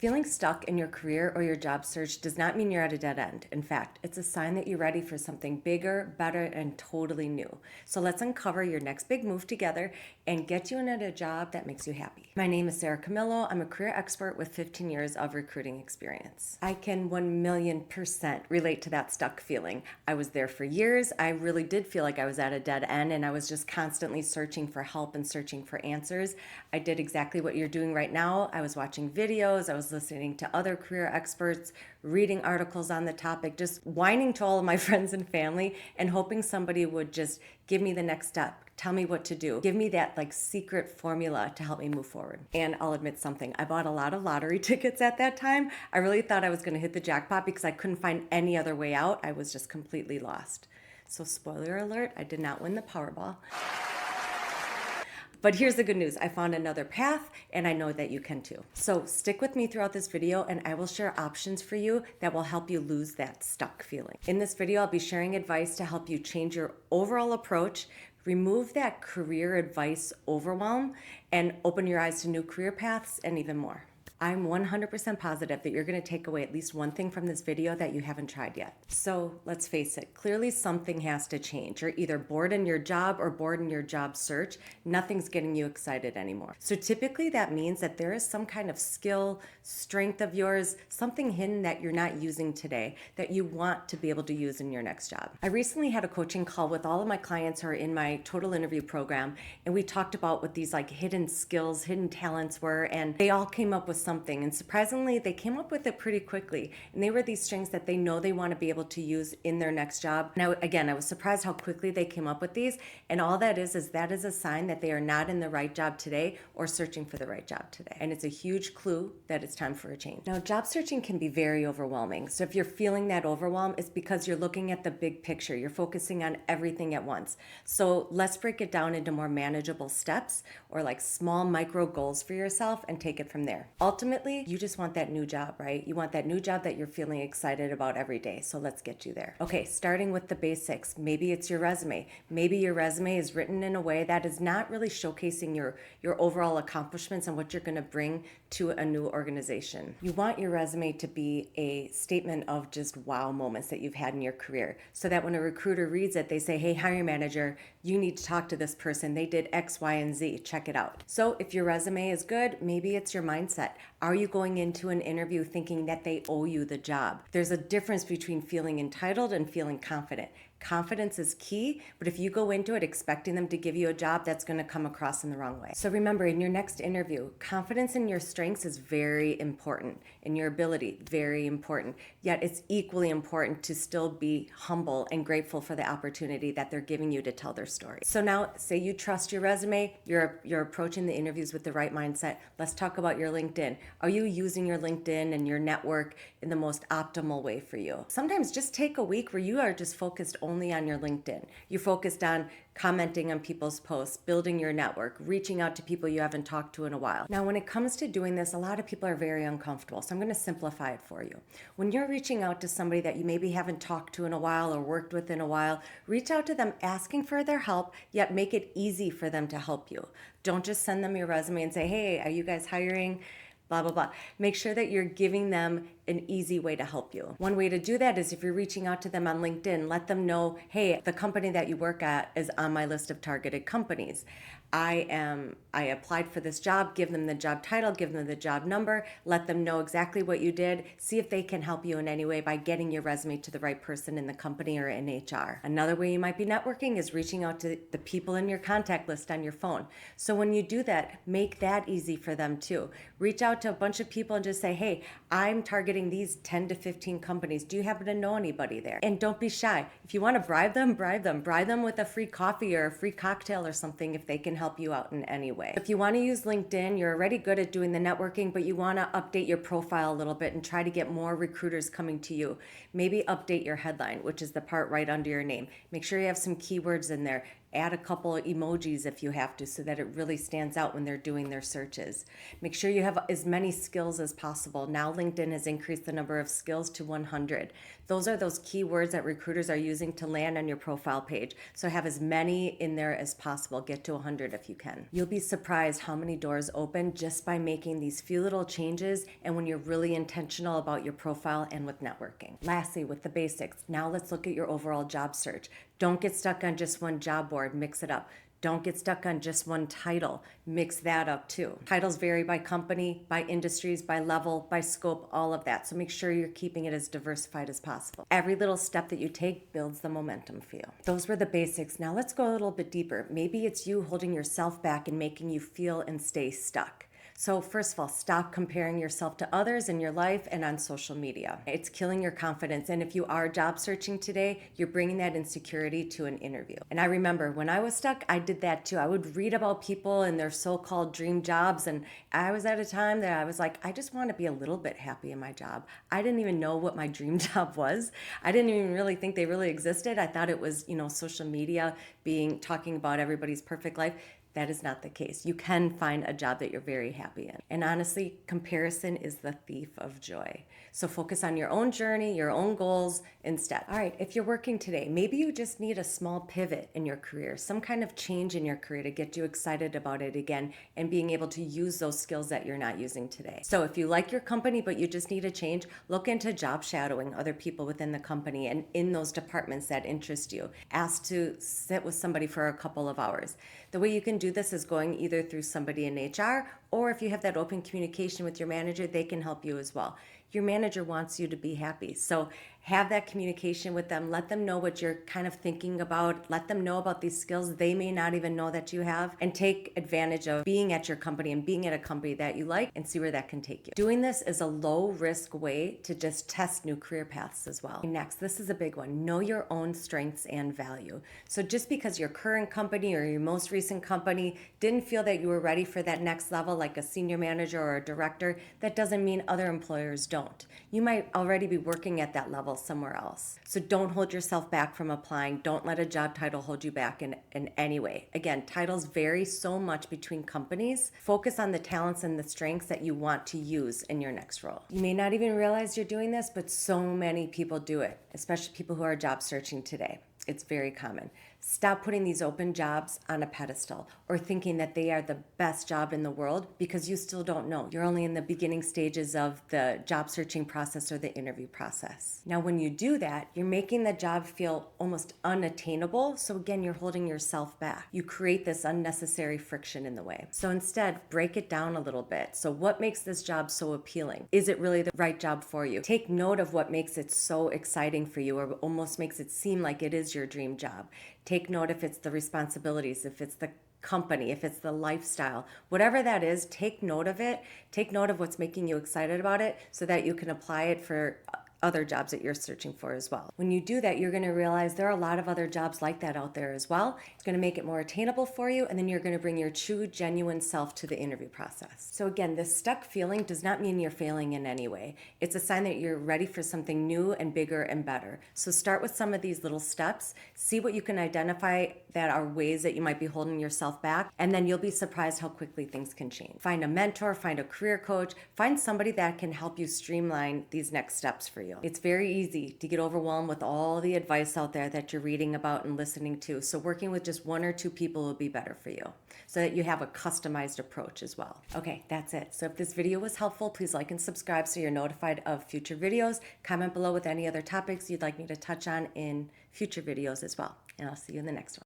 Feeling stuck in your career or your job search does not mean you're at a dead end. In fact, it's a sign that you're ready for something bigger, better, and totally new. So let's uncover your next big move together and get you into a job that makes you happy. My name is Sarah Camillo. I'm a career expert with 15 years of recruiting experience. I can 1,000,000% relate to that stuck feeling. I was there for years. I really did feel like I was at a dead end and I was just constantly searching for help and searching for answers. I did exactly what you're doing right now. I was watching videos. I was listening to other career experts, reading articles on the topic, just whining to all of my friends and family and hoping somebody would just give me the next step, tell me what to do, give me that secret formula to help me move forward. And I'll admit something, I bought a lot of lottery tickets at that time. I really thought I was going to hit the jackpot because I couldn't find any other way out. I was just completely lost. So spoiler alert, I did not win the Powerball. But here's the good news. I found another path and I know that you can too. So stick with me throughout this video and I will share options for you that will help you lose that stuck feeling. In this video, I'll be sharing advice to help you change your overall approach, remove that career advice overwhelm, and open your eyes to new career paths and even more. I'm 100% positive that you're going to take away at least one thing from this video that you haven't tried yet. So let's face it, clearly something has to change. You're either bored in your job or bored in your job search. Nothing's getting you excited anymore. So typically that means that there is some kind of skill, strength of yours, something hidden that you're not using today that you want to be able to use in your next job. I recently had a coaching call with all of my clients who are in my total interview program, and we talked about what these hidden skills, hidden talents were, and they all came up with something. And surprisingly, they came up with it pretty quickly. And they were these strengths that they know they want to be able to use in their next job. Now, again, I was surprised how quickly they came up with these. And all that is that is a sign that they are not in the right job today or searching for the right job today. And it's a huge clue that it's time for a change. Now, job searching can be very overwhelming. So if you're feeling that overwhelm, it's because you're looking at the big picture. You're focusing on everything at once. So let's break it down into more manageable steps or small micro goals for yourself and take it from there. Ultimately, you just want that new job, right? You want that new job that you're feeling excited about every day. So let's get you there. Okay, starting with the basics. Maybe it's your resume. Maybe your resume is written in a way that is not really showcasing your overall accomplishments and what you're going to bring to a new organization. You want your resume to be a statement of just wow moments that you've had in your career so that when a recruiter reads it, they say, hey, hiring manager, you need to talk to this person. They did X, Y, and Z. Check it out. So if your resume is good, maybe it's your mindset. Are you going into an interview thinking that they owe you the job? There's a difference between feeling entitled and feeling confident. Confidence is key, but if you go into it expecting them to give you a job, that's going to come across in the wrong way. So remember, in your next interview, confidence in your strengths is very important, in your ability, very important. Yet it's equally important to still be humble and grateful for the opportunity that they're giving you to tell their story. So now, say you trust your resume, you're approaching the interviews with the right mindset. Let's talk about your LinkedIn. Are you using your LinkedIn and your network in the most optimal way for you? Sometimes just take a week where you are just focused only on your LinkedIn. You're focused on commenting on people's posts, building your network, reaching out to people you haven't talked to in a while. Now, when it comes to doing this, a lot of people are very uncomfortable. So I'm going to simplify it for you. When you're reaching out to somebody that you maybe haven't talked to in a while or worked with in a while, reach out to them asking for their help, yet make it easy for them to help you. Don't just send them your resume and say, hey, are you guys hiring? Blah, blah, blah. Make sure that you're giving them an easy way to help you. One way to do that is if you're reaching out to them on LinkedIn, let them know, hey, the company that you work at is on my list of targeted companies. I applied for this job, give them the job title, give them the job number, let them know exactly what you did, see if they can help you in any way by getting your resume to the right person in the company or in HR. Another way you might be networking is reaching out to the people in your contact list on your phone. So when you do that, make that easy for them too. Reach out to a bunch of people and just say, hey, I'm targeting these 10 to 15 companies. Do you happen to know anybody there? And don't be shy. If you want to bribe them, bribe them. Bribe them with a free coffee or a free cocktail or something if they can help you out in any way. If you want to use LinkedIn, you're already good at doing the networking, but you want to update your profile a little bit and try to get more recruiters coming to you. Maybe update your headline, which is the part right under your name. Make sure you have some keywords in there. Add a couple of emojis if you have to so that it really stands out when they're doing their searches. Make sure you have as many skills as possible. Now LinkedIn has increased the number of skills to 100. Those are those keywords that recruiters are using to land on your profile page. So have as many in there as possible. Get to 100 if you can. You'll be surprised how many doors open just by making these few little changes and when you're really intentional about your profile and with networking. Lastly, with the basics, now let's look at your overall job search. Don't get stuck on just one job board, mix it up. Don't get stuck on just one title. Mix that up too. Titles vary by company, by industries, by level, by scope, all of that. So make sure you're keeping it as diversified as possible. Every little step that you take builds the momentum for you. Those were the basics. Now let's go a little bit deeper. Maybe it's you holding yourself back and making you feel and stay stuck. So first of all, stop comparing yourself to others in your life and on social media. It's killing your confidence. And if you are job searching today, you're bringing that insecurity to an interview. And I remember when I was stuck, I did that too. I would read about people and their so-called dream jobs. And I was at a time that I was like, I just want to be a little bit happy in my job. I didn't even know what my dream job was. I didn't even really think they really existed. I thought it was, social media talking about everybody's perfect life. That is not the case. You can find a job that you're very happy in. And honestly, comparison is the thief of joy. So focus on your own journey, your own goals instead. All right, if you're working today, maybe you just need a small pivot in your career, some kind of change in your career to get you excited about it again and being able to use those skills that you're not using today. So if you like your company, but you just need a change, look into job shadowing other people within the company and in those departments that interest you. Ask to sit with somebody for a couple of hours. The way you can do this is going either through somebody in HR, or if you have that open communication with your manager, they can help you as well. Your manager wants you to be happy. So have that communication with them. Let them know what you're kind of thinking about. Let them know about these skills they may not even know that you have, and take advantage of being at your company and being at a company that you like and see where that can take you. Doing this is a low risk way to just test new career paths as well. Next, this is a big one. Know your own strengths and value. So just because your current company or your most recent company didn't feel that you were ready for that next level, like a senior manager or a director, that doesn't mean other employers don't. You might already be working at that level somewhere else. So don't hold yourself back from applying. Don't let a job title hold you back in any way. Again, titles vary so much between companies. Focus on the talents and the strengths that you want to use in your next role. You may not even realize you're doing this, but so many people do it, especially people who are job searching today. It's very common. Stop putting these open jobs on a pedestal or thinking that they are the best job in the world, because you still don't know. You're only in the beginning stages of the job searching process or the interview process. Now, when you do that, you're making the job feel almost unattainable. So again, you're holding yourself back. You create this unnecessary friction in the way. So instead, break it down a little bit. So what makes this job so appealing? Is it really the right job for you? Take note of what makes it so exciting for you, or almost makes it seem like it is your dream job. Take note if it's the responsibilities, if it's the company, if it's the lifestyle, whatever that is, take note of it. Take note of what's making you excited about it so that you can apply it for other jobs that you're searching for as well. When you do that, you're going to realize there are a lot of other jobs like that out there as well. It's going to make it more attainable for you, and then you're going to bring your true, genuine self to the interview process. So again, this stuck feeling does not mean you're failing in any way. It's a sign that you're ready for something new and bigger and better. So start with some of these little steps, see what you can identify that are ways that you might be holding yourself back, and then you'll be surprised how quickly things can change. Find a mentor, find a career coach, find somebody that can help you streamline these next steps for you. It's very easy to get overwhelmed with all the advice out there that you're reading about and listening to. So working with just one or two people will be better for you, so that you have a customized approach as well. Okay, that's it. So if this video was helpful, please like and subscribe so you're notified of future videos. Comment below with any other topics you'd like me to touch on in future videos as well. And I'll see you in the next one.